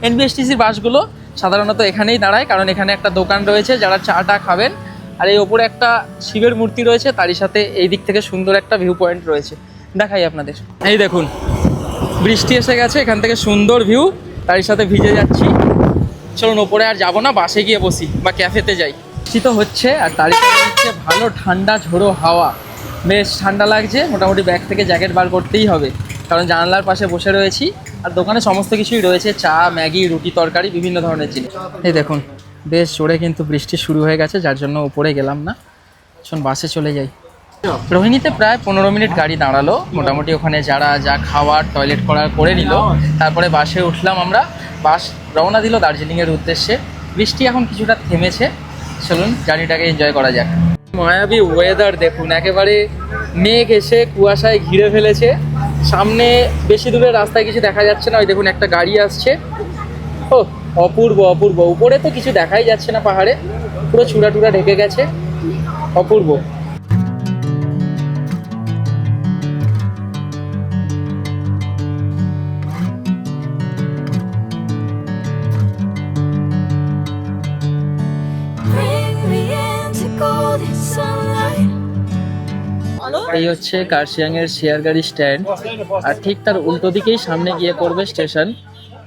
এনবিএসটিসির বাসগুলো সাধারণত এখানেই দাঁড়ায়, কারণ এখানে একটা দোকান রয়েছে যারা চাটা খাবেন। আর এই ওপরে একটা শিবের মূর্তি রয়েছে, তারই সাথে এই দিক থেকে সুন্দর একটা ভিউ পয়েন্ট রয়েছে, দেখাই আপনাদের। এই দেখুন বৃষ্টি এসে গেছে, এখান থেকে সুন্দর ভিউ, তারই সাথে ভিজে যাচ্ছি। চলুন ওপরে আর যাবো না, বাসে গিয়ে বসি বা ক্যাফেতে যাই। শীত হচ্ছে আর তারই সাথে হচ্ছে ভালো ঠান্ডা ঝোড়ো হাওয়া, বেশ ঠান্ডা লাগছে। মোটামুটি ব্যাগ থেকে জ্যাকেট বার করতেই হবে, কারণ জানালার পাশে বসে রয়েছি আর দোকানে সমস্ত কিছুই রয়েছে, চা, ম্যাগি, রুটি, তরকারি, বিভিন্ন ধরনের জিনিস। এই দেখুন বেশ জোরে কিন্তু বৃষ্টি শুরু হয়ে গেছে, যার জন্য উপরে গেলাম না, শোন বাসে চলে যাই। রোহিণীতে প্রায় 15 মিনিট গাড়ি দাঁড়ালো। মোটামুটি ওখানে যারা যা খাওয়ার, টয়লেট করার করে নিল, তারপরে বাসে উঠলাম আমরা। বাস রওনা দিল দার্জিলিংয়ের উদ্দেশ্যে। বৃষ্টি এখন কিছুটা থেমেছে, চলুন জার্নিটাকে এনজয় করা যাক। মায়াবী ওয়েদার দেখুন, একেবারে মেঘ এসে কুয়াশায় ঘিরে ফেলেছে। সামনে বেশি দূরের রাস্তায় কিছু দেখা যাচ্ছে না, ওই দেখুন একটা গাড়ি আসছে। ও অপূর্ব অপূর্ব, উপরে তো কিছু দেখাই যাচ্ছে না, পাহাড়ে পুরো চূড়া টুড়া ঢেকে গেছে, অপূর্ব। Bring me into golden sunlight. এই হচ্ছে কার্শিয়াং এর শেয়ার গাড়ি স্ট্যান্ড, আর ঠিক তার উল্টো দিকেই সামনে গিয়ে পড়বে স্টেশন।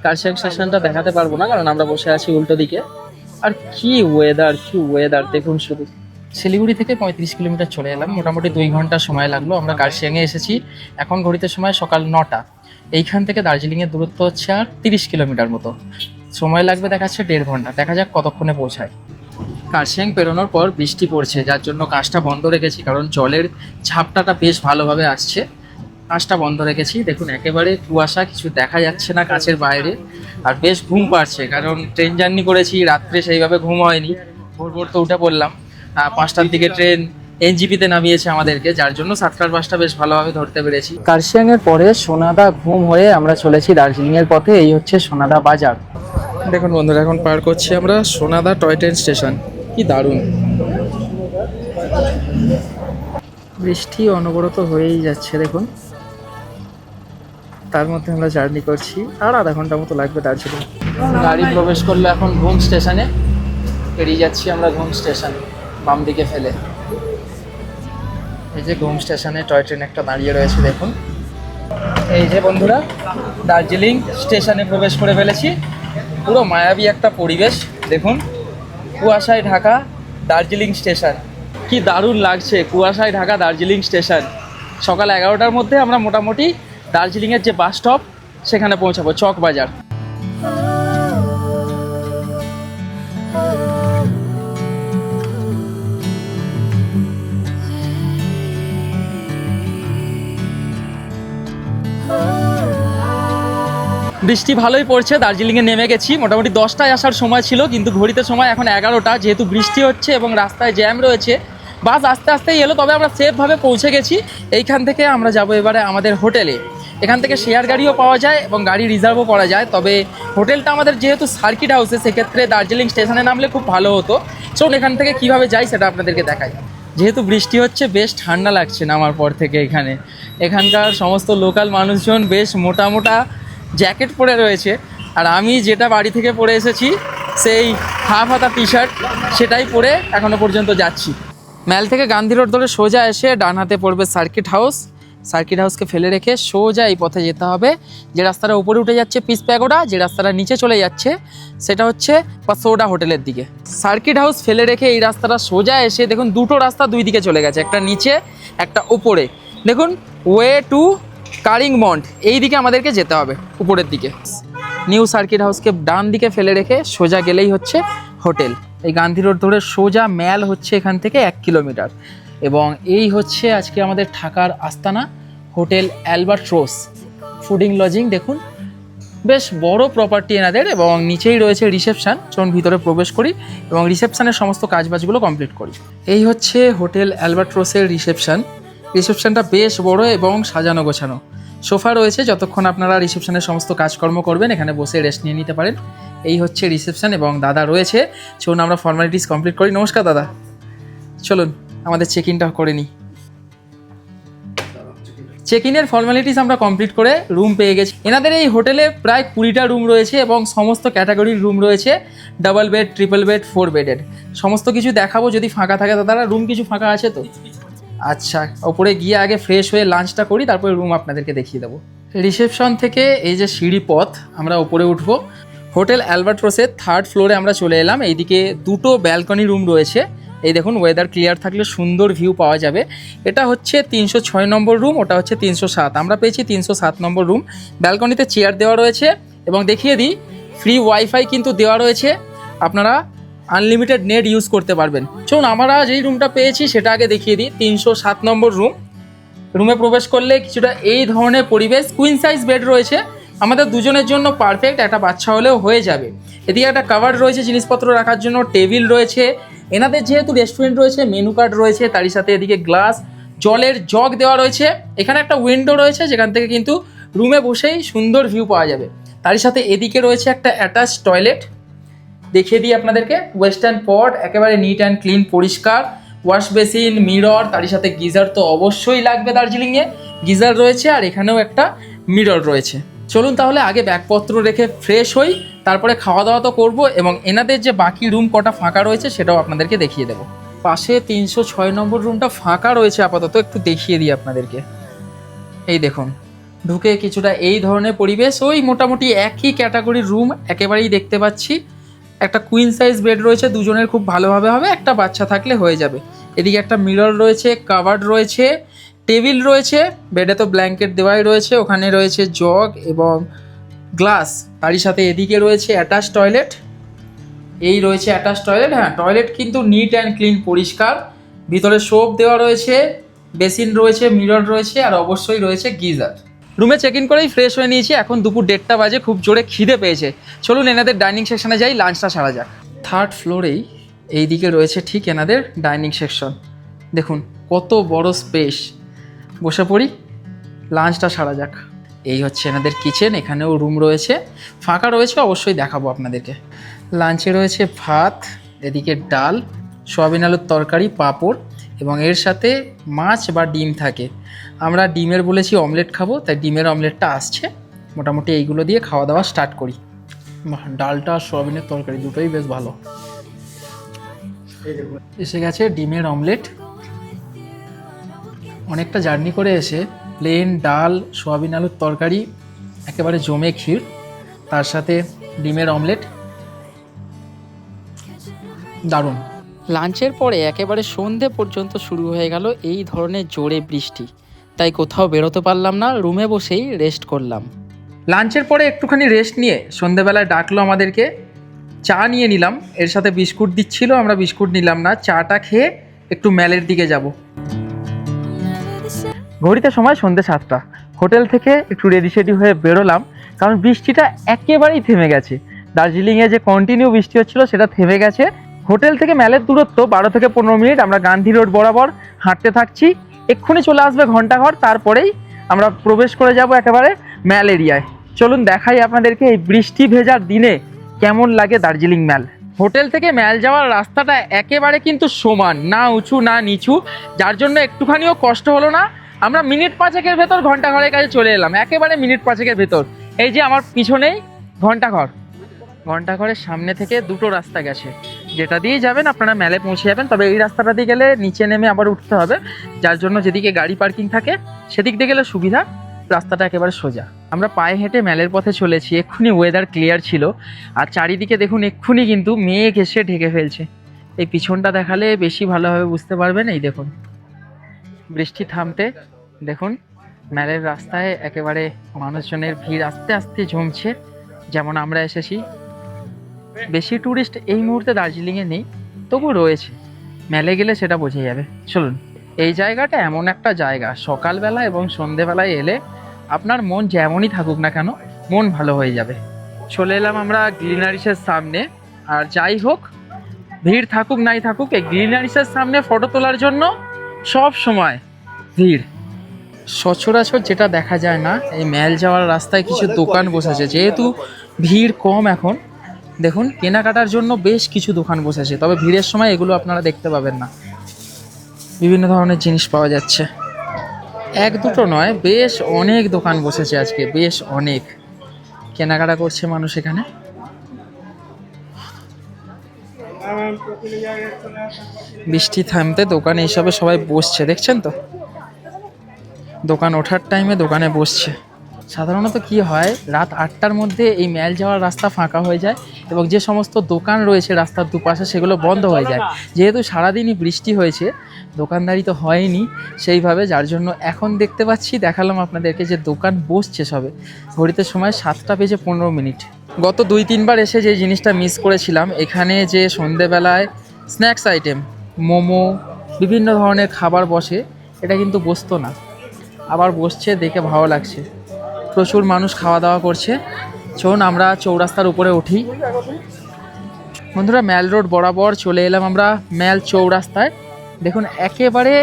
কার্শিয়াং স্টেশনটা দেখাতে পারবো না কারণ আমরা বসে আছি উল্টো দিকে। আর কি ওয়েদার, কি ওয়েদার দেখুন শুধু। শিলিগুড়ি থেকে 35 কিলোমিটার চলে এলাম, মোটামুটি 2 ঘন্টা সময় লাগলো। আমরা কার্শিয়াংয়ে এসেছি, এখন ঘড়িতে সময় সকাল 9টা। এইখান থেকে দার্জিলিংয়ের দূরত্ব হচ্ছে আর 30 কিলোমিটার মতো, সময় লাগবে দেখাচ্ছে 1.5 ঘন্টা। দেখা যাক কতক্ষণে পৌঁছায়। কার্শিয়াং পেরোনোর পর বৃষ্টি পড়ছে, যার জন্য কাঁচটা বন্ধ রেখেছি, কারণ জলের ঝাপটাটা বেশ ভালোভাবে আসছে। কাঁচটা বন্ধ রেখেছি, দেখুন একেবারে কুয়াশা, কিছু দেখা যাচ্ছে না কাঁচের বাইরে। আর বেশ ঘুম পাচ্ছে, কারণ ট্রেন জার্নি করেছি, রাত্রে সেইভাবে ঘুম হয়নি। ভোর ভোর তো উঠে পড়লাম, 5টার দিকে ট্রেন এনজিপিতে নামিয়েছে আমাদেরকে, যার জন্য 7টার বাসটা বেশ ভালোভাবে ধরতে পেরেছি। কার্শিয়াংয়ের পরে সোনাদা ঘুম হয়ে আমরা চলেছি দার্জিলিংয়ের পথে। এই হচ্ছে সোনাদা বাজার। দেখুন বন্ধুরা, এখন পার করছি আমরা সোনাদা টয় ট্রেন স্টেশন। কি দারুণ, বৃষ্টি অনবরত হয়েই যাচ্ছে দেখুন, তার মধ্যে আমরা জার্নি করছি। আর আধা ঘন্টা মতো লাগবে দার্জিলিং। গাড়ি প্রবেশ করলো এখন ঘুম স্টেশনে, পেরিয়ে যাচ্ছি আমরা ঘুম স্টেশন বাম দিকে ফেলে। এই যে ঘুম স্টেশনে টয় ট্রেন একটা দাঁড়িয়ে রয়েছে দেখুন। এই যে বন্ধুরা, দার্জিলিং স্টেশনে প্রবেশ করে ফেলেছি। পুরো মায়াবী একটা পরিবেশ দেখুন, কুয়াশায় ঢাকা দার্জিলিং স্টেশন। কি দারুণ লাগছে, কুয়াশায় ঢাকা দার্জিলিং স্টেশন। সকাল 11টার মধ্যে আমরা মোটামুটি দার্জিলিংয়ের যে বাস স্টপ সেখানে পৌঁছাবো, চক বাজার। বৃষ্টি ভালোই পড়ছে, দার্জিলিংয়ে নেমে গেছি। মোটামুটি 10টায় আসার সময় ছিল, কিন্তু ঘড়িতে সময় এখন 11টা। যেহেতু বৃষ্টি হচ্ছে এবং রাস্তায় জ্যাম রয়েছে, বাস আস্তে আস্তেই এলো, তবে আমরা সেফভাবে পৌঁছে গেছি। এইখান থেকে আমরা যাব এবারে আমাদের হোটেলে। এখান থেকে শেয়ার গাড়িও পাওয়া যায় এবং গাড়ি রিজার্ভও করা যায়, তবে হোটেলটা আমাদের যেহেতু সার্কিট হাউসে, সেক্ষেত্রে দার্জিলিং স্টেশনে নামলে খুব ভালো হতো। চলুন এখান থেকে কীভাবে যাই সেটা আপনাদেরকে দেখাই। যেহেতু বৃষ্টি হচ্ছে, বেশ ঠান্ডা লাগছে নামার পর থেকে। এখানকার সমস্ত লোকাল মানুষজন বেশ মোটা মোটা জ্যাকেট পরে রয়েছে, আর আমি যেটা বাড়ি থেকে পরে এসেছি সেই হাফ হাতা টি শার্ট, সেটাই পরে এখনো পর্যন্ত যাচ্ছি। ম্যাল থেকে গান্ধী রোড ধরে সোজা এসে ডান হাতে পড়বে সার্কিট হাউস। সার্কিট হাউসকে ফেলে রেখে সোজা এই পথে যেতে হবে। যে রাস্তাটা উপরে উঠে যাচ্ছে পিস প্যাগোডা, যে রাস্তাটা নিচে চলে যাচ্ছে সেটা হচ্ছে পাসোডা হোটেলের দিকে। সার্কিট হাউস ফেলে রেখে এই রাস্তাটা সোজা এসে দেখুন, দুটো রাস্তা দুই দিকে চলে গেছে, একটা নিচে একটা উপরে। দেখুন ওয়ে টু কারিংমন্ট, এই দিকে আমাদেরকে যেতে হবে, উপরের দিকে। নিউ সার্কিট হাউসকে ডান দিকে ফেলে রেখে সোজা গেলেই হচ্ছে হোটেল। এই গান্ধী রোড ধরে সোজা ম্যাল হচ্ছে এখান থেকে 1 কিলোমিটার। এবং এই হচ্ছে আজকে আমাদের থাকার আস্তানা, হোটেল অ্যালবাট্রোস ফুডিং লজিং। দেখুন বেশ বড় প্রপার্টি এনাদের, এবং নিচেই রয়েছে রিসেপশন। চলুন ভিতরে প্রবেশ করি এবং রিসেপশনের সমস্ত কাজবাজগুলো কমপ্লিট করি। এই হচ্ছে হোটেল অ্যালবাট্রোসের রিসেপশন। রিসেপশনটা বেশ বড় এবং সাজানো গোছানো। সোফা রয়েছে, যতক্ষণ আপনারা রিসেপশনের সমস্ত কাজকর্ম করবেন এখানে বসে রেস্ট নিয়ে নিতে পারেন। এই হচ্ছে রিসেপশন এবং দাদা রয়েছে। চলুন আমরা ফর্মালিটিস কমপ্লিট করি। নমস্কার দাদা, চলুন আমাদের চেক ইনটা করে নিই। চেক ইনের ফর্মালিটিস আমরা কমপ্লিট করে রুম পেয়ে গেছি। এনাদের এই হোটেলে প্রায় 20টা রুম রয়েছে এবং সমস্ত ক্যাটাগরির রুম রয়েছে, ডাবল বেড, ট্রিপল বেড, 4 বেডের। সমস্ত কিছু দেখাবো যদি ফাঁকা থাকে। দাদা রুম কিছু ফাঁকা আছে তো? আচ্ছা, ওপরে গিয়ে আগে ফ্রেশ হয়ে লাঞ্চটা করি, তারপরে রুম আপনাদেরকে দেখিয়ে দেবো। রিসেপশন থেকে এই যে সিঁড়ি পথ, আমরা উপরে উঠবো। হোটেল অ্যালবাট্রোসের 3rd ফ্লোরে আমরা চলে এলাম। এইদিকে 2টো ব্যালকনি রুম রয়েছে। এই দেখুন, ওয়েদার ক্লিয়ার থাকলে সুন্দর ভিউ পাওয়া যাবে। এটা হচ্ছে 306 নম্বর রুম, ওটা হচ্ছে 307। আমরা পেয়েছি 307 নম্বর রুম। ব্যালকনিতে চেয়ার দেওয়া রয়েছে এবং দেখিয়ে দিই, ফ্রি ওয়াইফাই কিন্তু দেওয়া রয়েছে, আপনারা আনলিমিটেড নেট ইউজ করতে পারবেন। চলুন আমরা যেই রুমটা পেয়েছি সেটা আগে দেখিয়ে দিই। 307 নম্বর রুম। রুমে প্রবেশ করলে কিছুটা এই ধরনের পরিবেশ। কুইন সাইজ বেড রয়েছে, আমাদের দুজনের জন্য পারফেক্ট, একটা বাচ্চা হলেও হয়ে যাবে। এদিকে একটা কাভার রয়েছে জিনিসপত্র রাখার জন্য, টেবিল রয়েছে, এনাদের যেহেতু রেস্টুরেন্ট রয়েছে, মেনু কার্ড রয়েছে, তারই সাথে এদিকে গ্লাস জলের জগ দেওয়া রয়েছে। এখানে একটা উইন্ডো রয়েছে যেখান থেকে কিন্তু রুমে বসেই সুন্দর ভিউ পাওয়া যাবে। তারই সাথে এদিকে রয়েছে একটা অ্যাটাচ টয়লেট, দেখিয়ে দিই আপনাদেরকে। ওয়েস্টার্ন পট, একেবারে নিট অ্যান্ড ক্লিন, পরিষ্কার। ওয়াশ বেসিন, মিরর, তারই সাথে গিজার তো অবশ্যই লাগবে দার্জিলিংয়ে, গিজার রয়েছে, আর এখানেও একটা মিরর রয়েছে। চলুন তাহলে আগে ব্যাগপত্র রেখে ফ্রেশ হই, তারপরে খাওয়া দাওয়া তো করবো, এবং এনাদের যে বাকি রুম কটা ফাঁকা রয়েছে সেটাও আপনাদেরকে দেখিয়ে দেবো। পাশে 306 নম্বর রুমটা ফাঁকা রয়েছে আপাতত, একটু দেখিয়ে দিই আপনাদেরকে। এই দেখুন, ঢুকে কিছুটা এই ধরনের পরিবেশ, ওই মোটামুটি একই ক্যাটাগরির রুম একেবারেই দেখতে পাচ্ছি। একটা কুইন সাইজ বেড রয়েছে, দুজনের খুব ভালোভাবে হবে, একটা বাচ্চা থাকলে হয়ে যাবে। এদিকে একটা মিরর রয়েছে, কাভার্ড রয়েছে, টেবিল রয়েছে, বেডে তো ব্ল্যাঙ্কেট দেওয়াই রয়েছে, ওখানে রয়েছে জগ এবং গ্লাস, তারই সাথে এদিকে রয়েছে অ্যাটাচ টয়লেট। এই রয়েছে অ্যাটাচ টয়লেট, হ্যাঁ টয়লেট কিন্তু নিট অ্যান্ড ক্লিন, পরিষ্কার। ভিতরে সোপ দেওয়া রয়েছে, বেসিন রয়েছে, মিরর রয়েছে, আর অবশ্যই রয়েছে গিজার। রুমে চেক ইন করেই ফ্রেশ হয়ে নিয়েছি, এখন দুপুর 1:30 বাজে, খুব জোরে খিদে পেয়েছে। চলুন এনাদের ডাইনিং সেকশনে যাই, লাঞ্চটা সারা যাক। 3rd ফ্লোরেই এই দিকে রয়েছে ঠিক এনাদের ডাইনিং সেকশন। দেখুন কত বড় স্পেস, বসে পড়ি, লাঞ্চটা সারা যাক। এই হচ্ছে এনাদের কিচেন, এখানেও রুম রয়েছে, ফাঁকা রয়েছে, অবশ্যই দেখাবো আপনাদেরকে। লাঞ্চে রয়েছে ভাত, এদিকে ডাল, সয়াবিন আলুর তরকারি, পাঁপড়, এবং এর সাথে মাছ বা ডিম থাকে। আমরা ডিমের বলেছি অমলেট খাবো, তাই ডিমের অমলেটটা আসছে। মোটামুটি এইগুলো দিয়ে খাওয়া দাওয়া স্টার্ট করি। ডালটা আর সয়াবিনের তরকারি দুটোই বেশ ভালো। এসে গেছে ডিমের অমলেট। অনেকটা জার্নি করে এসে প্লেন ডাল, সয়াবিন আলুর তরকারি, একেবারে জমে ক্ষীর, তার সাথে ডিমের অমলেট, দারুণ। লাঞ্চের পরে একেবারে সন্ধে পর্যন্ত শুরু হয়ে গেল এই ধরনের জোরে বৃষ্টি, তাই কোথাও বেরোতে পারলাম না, রুমে বসেই রেস্ট করলাম। লাঞ্চের পরে একটুখানি রেস্ট নিয়ে সন্ধেবেলায় ডাকলো আমাদেরকে, চা নিয়ে নিলাম, এর সাথে বিস্কুট দিচ্ছিল, আমরা বিস্কুট নিলাম না, চাটা খেয়ে একটু ম্যালের দিকে যাব। ঘড়িতে সময় সন্ধ্যে 7টা। হোটেল থেকে একটু রেডি সেডি হয়ে বেরোলাম, কারণ বৃষ্টিটা একেবারেই থেমে গেছে। দার্জিলিংয়ে যে কন্টিনিউ বৃষ্টি হচ্ছিল সেটা থেমে গেছে। হোটেল থেকে ম্যালের দূরত্ব 12 থেকে 15 মিনিট। আমরা গান্ধী রোড বরাবর হাঁটতে থাকছি, এক্ষুনি চলে আসবে ঘন্টাঘর, তারপরেই আমরা প্রবেশ করে যাব একেবারে ম্যাল এরিয়ায়। চলুন দেখাই আপনাদেরকে এই বৃষ্টি ভেজার দিনে কেমন লাগে দার্জিলিং ম্যাল। হোটেল থেকে ম্যাল যাওয়ার রাস্তাটা একেবারে কিন্তু সমান, না উঁচু না নিচু, যার জন্য একটুখানিও কষ্ট হলো না। আমরা মিনিট 5-এর ভেতর ঘন্টাঘরের কাছে চলে এলাম, একেবারে মিনিট 5-এর ভেতর। এই যে আমার পিছনেই ঘন্টাঘর, ঘন্টাঘরের সামনে থেকে দুটো রাস্তা গেছে, যেটা দিয়ে যাবেন আপনারা ম্যালে পৌঁছে যাবেন। তবে এই রাস্তাটা দিয়ে গেলে নিচে নেমে আবার উঠতে হবে, যার জন্য যেদিকে গাড়ি পার্কিং থাকে সেদিক দিয়ে গেলে সুবিধা, রাস্তাটা একেবারে সোজা। আমরা পায়ে হেঁটে ম্যালের পথে চলেছি, এক্ষুনি ওয়েদার ক্লিয়ার ছিল, আর চারিদিকে দেখুন এক্ষুনি কিন্তু মেঘ এসে ঢেকে ফেলছে। এই পিছনটা দেখালে বেশি ভালোভাবে বুঝতে পারবেন। এই দেখুন বৃষ্টি থামতে, দেখুন ম্যালের রাস্তায় একেবারে মানুষজনের ভিড় আস্তে আস্তে জমছে, যেমন আমরা এসেছি। বেশি ট্যুরিস্ট এই মুহূর্তে দার্জিলিংয়ে নেই, তবু রয়েছে, ম্যালে গেলে সেটা বোঝা যাবে। চলুন, এই জায়গাটা এমন একটা জায়গা, সকালবেলা এবং সন্ধেবেলায় এলে আপনার মন যেমনই থাকুক না কেন, মন ভালো হয়ে যাবে। চলে এলাম আমরা গ্লিনারিসের সামনে, আর যাই হোক ভিড় থাকুক নাই থাকুক, এই গ্লিনারিসের সামনে ফটো তোলার জন্য সব সময় ভিড়। সচরাচর যেটা দেখা যায় না, এই ম্যাল যাওয়ার রাস্তায় কিছু দোকান বসেছে, যেহেতু ভিড় কম এখন, দেখুন কেনাকাটার জন্য বেশ কিছু দোকান বসেছে, তবে ভিড়ের সময় এগুলো আপনারা দেখতে পাবেন না। বিভিন্ন ধরনের জিনিস পাওয়া যাচ্ছে, এক দুটো নয়, বেশ অনেক দোকান বসেছে আজকে, বেশ অনেক কেনাকাটা করছে মানুষ এখানে। বৃষ্টি থামতে দোকানে এইসবে সবাই বসছে, দেখছেন তো, দোকান ওঠার টাইমে দোকানে বসছে। সাধারণত কি হয়, রাত 8টার মধ্যে এই ম্যাল যাওয়ার রাস্তা ফাঁকা হয়ে যায়, এবং যে সমস্ত দোকান রয়েছে রাস্তার দুপাশে সেগুলো বন্ধ হয়ে যায়। যেহেতু সারাদিনই বৃষ্টি হয়েছে, দোকানদারি তো হয়নি সেইভাবে, যার জন্য এখন দেখতে পাচ্ছি, দেখালাম আপনাদেরকে যে দোকান বসছে সবে। ঘড়িতে সময় 7:15। গত 2-3 বার এসে যে জিনিসটা মিস করেছিলাম, এখানে যে সন্ধেবেলায় স্ন্যাক্স আইটেম, মোমো, বিভিন্ন ধরনের খাবার বসে, এটা কিন্তু বসতো না, আবার বসছে, দেখে ভালো লাগছে। প্রচুর মানুষ খাওয়া দাওয়া করছে। চলুন আমরা চৌরাস্তার উপরে উঠি। বন্ধুরা ম্যাল রোড বরাবর চলে এলাম আমরা ম্যাল চৌরাস্তায়। দেখুন একেবারে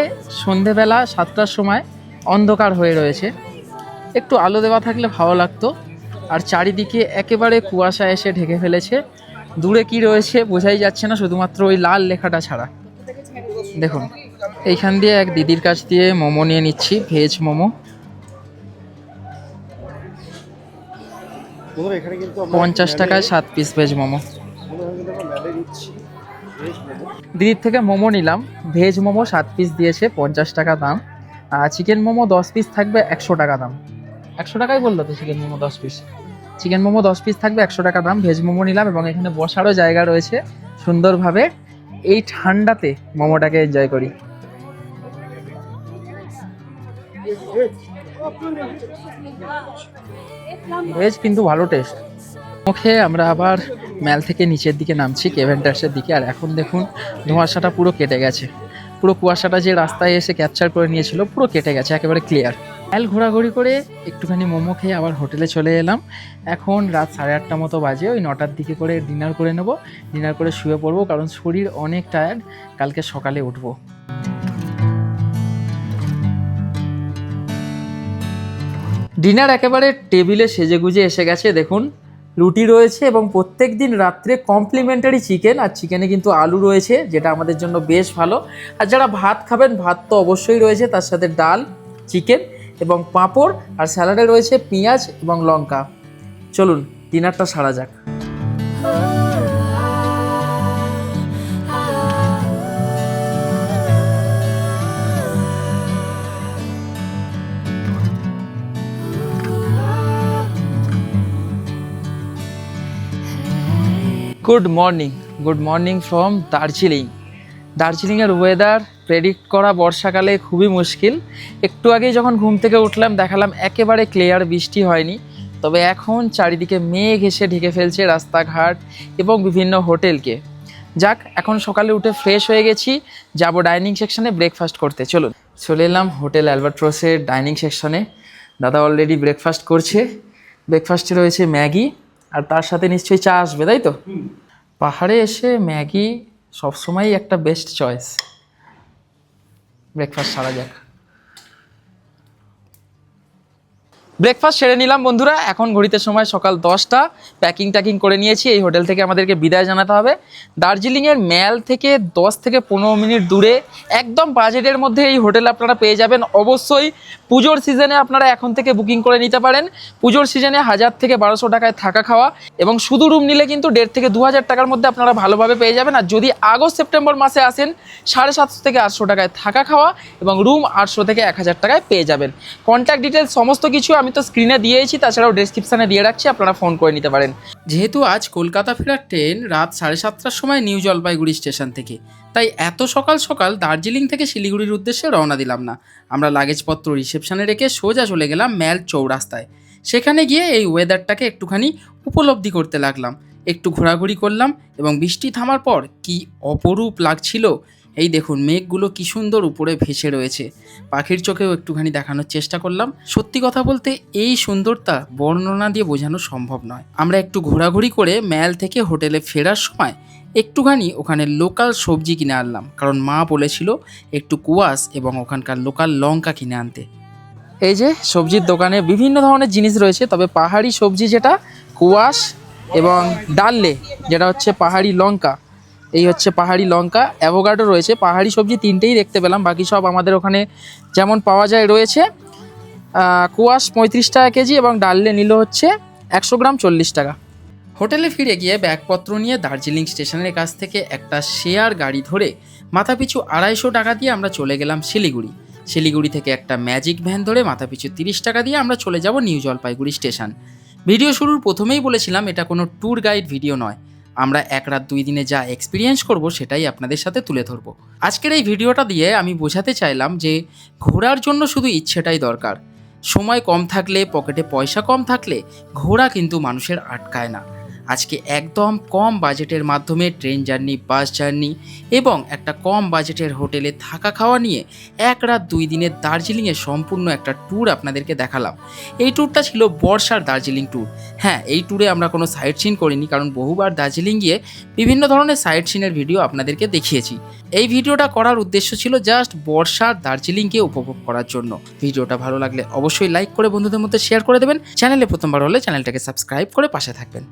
সন্ধেবেলা 7টার সময় অন্ধকার হয়ে রয়েছে, একটু আলো দেওয়া থাকলে ভালো লাগতো। আর চারিদিকে একেবারে কুয়াশা এসে ঢেকে ফেলেছে, দূরে কি রয়েছে বোঝাই যাচ্ছে না, শুধুমাত্র ওই লাল লেখাটা ছাড়া। দেখুন এইখান দিয়ে এক দিদির কাছ দিয়ে মোমো নিয়ে নিচ্ছি, ভেজ মোমো। 50 টাকায় 7 পিস ভেজ মোমো। দিদির থেকে মোমো নিলাম, ভেজ মোমো 7 পিস দিয়েছে, 50 টাকা দাম। আর চিকেন মোমো 10 পিস থাকবে 100 টাকা দাম। 100 টাকাই বললো তো, chicken momo 10 piece. Chicken momo 10 piece থাকবে 100 টাকা দাম। ভেজ মোমো নিলাম এবং এখানে বসারও জায়গা রয়েছে সুন্দরভাবে। এই ঠান্ডাতে মোমোটাকে এনজয় করি। ভেজ কিন্তু ভালো টেস্ট। মুখে আমরা আবার ম্যাল থেকে নিচের দিকে নামছি কেভেন্টার্সের দিকে। আর এখন দেখুন ধোঁয়াশাটা পুরো কেটে গেছে, পুরো কুয়াশাটা যে রাস্তায় এসে ক্যাপচার করে নিয়েছিল পুরো কেটে গেছে, একেবারে ক্লিয়ার। ম্যাল ঘোরাঘুরি করে একটুখানি মোমো খেয়ে আবার হোটেলে চলে এলাম। এখন রাত 8:30 মতো বাজে, ওই 9টার দিকে করে ডিনার করে নেব। ডিনার করে শুয়ে পড়বো, কারণ শরীর অনেক টায়ার্ড, কালকে সকালে উঠবো। ডিনার একেবারে টেবিলে সেজেগুজে এসে গেছে। দেখুন রুটি রয়েছে এবং প্রত্যেক দিন রাত্রে কমপ্লিমেন্টারি চিকেন, আর চিকেনে কিন্তু আলু রয়েছে যেটা আমাদের জন্য বেশ ভালো। আর যারা ভাত খাবেন ভাত তো অবশ্যই রয়েছে, তার সাথে ডাল, চিকেন এবং পাঁপড়, আর স্যালাডে রয়েছে পেঁয়াজ এবং লঙ্কা। চলুন ডিনারটা সারা যাক। Good morning from Darjeeling. দার্জিলিংয়ের ওয়েদার প্রেডিক্ট করা বর্ষাকালে খুবই মুশকিল। একটু আগেই যখন ঘুম থেকে উঠলাম দেখালাম একেবারে ক্লিয়ার, বৃষ্টি হয়নি। তবে এখন চারিদিকে মেঘ এসে ঢেকে ফেলছে রাস্তাঘাট এবং বিভিন্ন হোটেলকে। যাক, এখন সকালে উঠে ফ্রেশ হয়ে গেছি, যাব ডাইনিং সেকশনে ব্রেকফাস্ট করতে। চলুন চলে এলাম হোটেল অ্যালবাট্রসের ডাইনিং সেকশনে। দাদা অলরেডি ব্রেকফাস্ট করছে। ব্রেকফাস্টে রয়েছে ম্যাগি, আর তার সাথে নিশ্চয়ই চা আসবে, তাই তো? পাহাড়ে এসে ম্যাগি সবসময়ই একটা বেস্ট চয়েস। ব্রেকফাস্ট সারা যাক। ব্রেকফাস্ট সেরে নিলাম বন্ধুরা, এখন ঘড়িতে সময় সকাল 10টা। প্যাকিং করে নিয়েছি, এই হোটেল থেকে আমাদেরকে বিদায় জানাতে হবে। দার্জিলিংয়ের ম্যাল থেকে 10 থেকে 15 মিনিট দূরে, একদম বাজেটের মধ্যে এই হোটেল আপনারা পেয়ে যাবেন। অবশ্যই পুজোর সিজনে আপনারা এখন থেকে বুকিং করে নিতে পারেন। পুজোর সিজনে 1000 থেকে 1200 টাকায় থাকা খাওয়া, এবং শুধু রুম নিলে কিন্তু 1.5 থেকে 2000 টাকার মধ্যে আপনারা ভালোভাবে পেয়ে যাবেন। আর যদি আগস্ট সেপ্টেম্বর মাসে আসেন 750 থেকে 800 টাকায় থাকা খাওয়া এবং রুম 800 থেকে 1000 টাকায় পেয়ে যাবেন। কন্ট্যাক্ট ডিটেলস সমস্ত কিছু আমি তো স্ক্রিনে দিয়েছি, তাছাড়াও ডেসক্রিপশনে দিয়ে রাখছি, আপনারা ফোন করে নিতে পারেন। যেহেতু আজ কলকাতা ফেরার ট্রেন রাত 7:30টার সময় নিউ জলপাইগুড়ি স্টেশন থেকে, তাই এত সকাল সকাল দার্জিলিং থেকে শিলিগুড়ির উদ্দেশ্যে রওনা দিলাম না। আমরা লাগেজপত্র রিসেপশনে রেখে সোজা চলে গেলাম ম্যাল চৌরাস্তায়। সেখানে গিয়ে এই ওয়েদারটাকে একটুখানি উপলব্ধি করতে লাগলাম। একটু ঘোরাঘুরি করলাম এবং বৃষ্টি থামার পর কি অপরূপ লাগছিল। এই দেখুন মেঘগুলো কি সুন্দর উপরে ভেসে রয়েছে, পাখির চোখেও একটুখানি দেখানোর চেষ্টা করলাম। সত্যি কথা বলতে এই সুন্দরতা বর্ণনা দিয়ে বোঝানো সম্ভব নয়। আমরা একটু ঘোরাঘুরি করে ম্যাল থেকে হোটেলে ফেরার সময় একটুখানি ওখানে লোকাল সবজি কিনে আনলাম, কারণ মা বলেছিল একটু কুয়াশ এবং ওখানকার লোকাল লঙ্কা কিনে আনতে। এই যে সবজির দোকানে বিভিন্ন ধরনের জিনিস রয়েছে, তবে পাহাড়ি সবজি যেটা কুয়াশ এবং ডাললে যেটা হচ্ছে পাহাড়ি লঙ্কা, এই হচ্ছে পাহাড়ি লঙ্কা। অ্যাভোকাডো রয়েছে। পাহাড়ি সবজি 3টেই দেখতে পেলাম, বাকি সব আমাদের ওখানে যেমন পাওয়া যায় রয়েছে। কুয়াশ 35 টাকা কেজি এবং ডাললে নিল হচ্ছে 100 গ্রাম 40 টাকা। হোটেলে ফিরে গিয়ে ব্যাগপত্র নিয়ে দার্জিলিং স্টেশনের কাছ থেকে একটা শেয়ার গাড়ি ধরে মাথাপিছু 250 টাকা দিয়ে আমরা চলে গেলাম শিলিগুড়ি। শিলিগুড়ি থেকে একটা ম্যাজিক ভ্যান ধরে মাথাপিছু 30 টাকা দিয়ে আমরা চলে যাব নিউ জলপাইগুড়ি স্টেশন। ভিডিও শুরুর প্রথমেই বলেছিলাম এটা কোনো ট্যুর গাইড ভিডিও নয়, আমরা 1 রাত 2 দিনে যা এক্সপিরিয়েন্স করব সেটাই আপনাদের সাথে তুলে ধরব। আজকের এই ভিডিওটা দিয়ে আমি বোঝাতে চাইলাম যে ঘোরার জন্য শুধু ইচ্ছেটাই দরকার। সময় কম থাকলে, পকেটে পয়সা কম থাকলে ঘোরা কিন্তু মানুষের আটকায় না। আজকে একদম কম বাজেটের মাধ্যমে ট্রেন জার্নি, বাস জার্নি এবং একটা কম বাজেটের হোটেলে থাকা খাওয়া নিয়ে 1 রাত 2 দিনের দার্জিলিংয়ের সম্পূর্ণ একটা ট্যুর আপনাদেরকে দেখালাম। এই ট্যুরটা ছিল বর্ষার দার্জিলিং ট্যুর। হ্যাঁ, এই ট্যুরে আমরা কোনো সাইট সিন করিনি, কারণ বহুবার দার্জিলিং গিয়ে বিভিন্ন ধরনের সাইট সিনের ভিডিও আপনাদেরকে দেখিয়েছি। এই ভিডিওটা করার উদ্দেশ্য ছিল জাস্ট বর্ষার দার্জিলিংকে উপভোগ করার জন্য। ভিডিওটা ভালো লাগলে অবশ্যই লাইক করে বন্ধুদের মধ্যে শেয়ার করে দেবেন। চ্যানেলে প্রথমবার হলে চ্যানেলটাকে সাবস্ক্রাইব করে পাশে থাকবেন।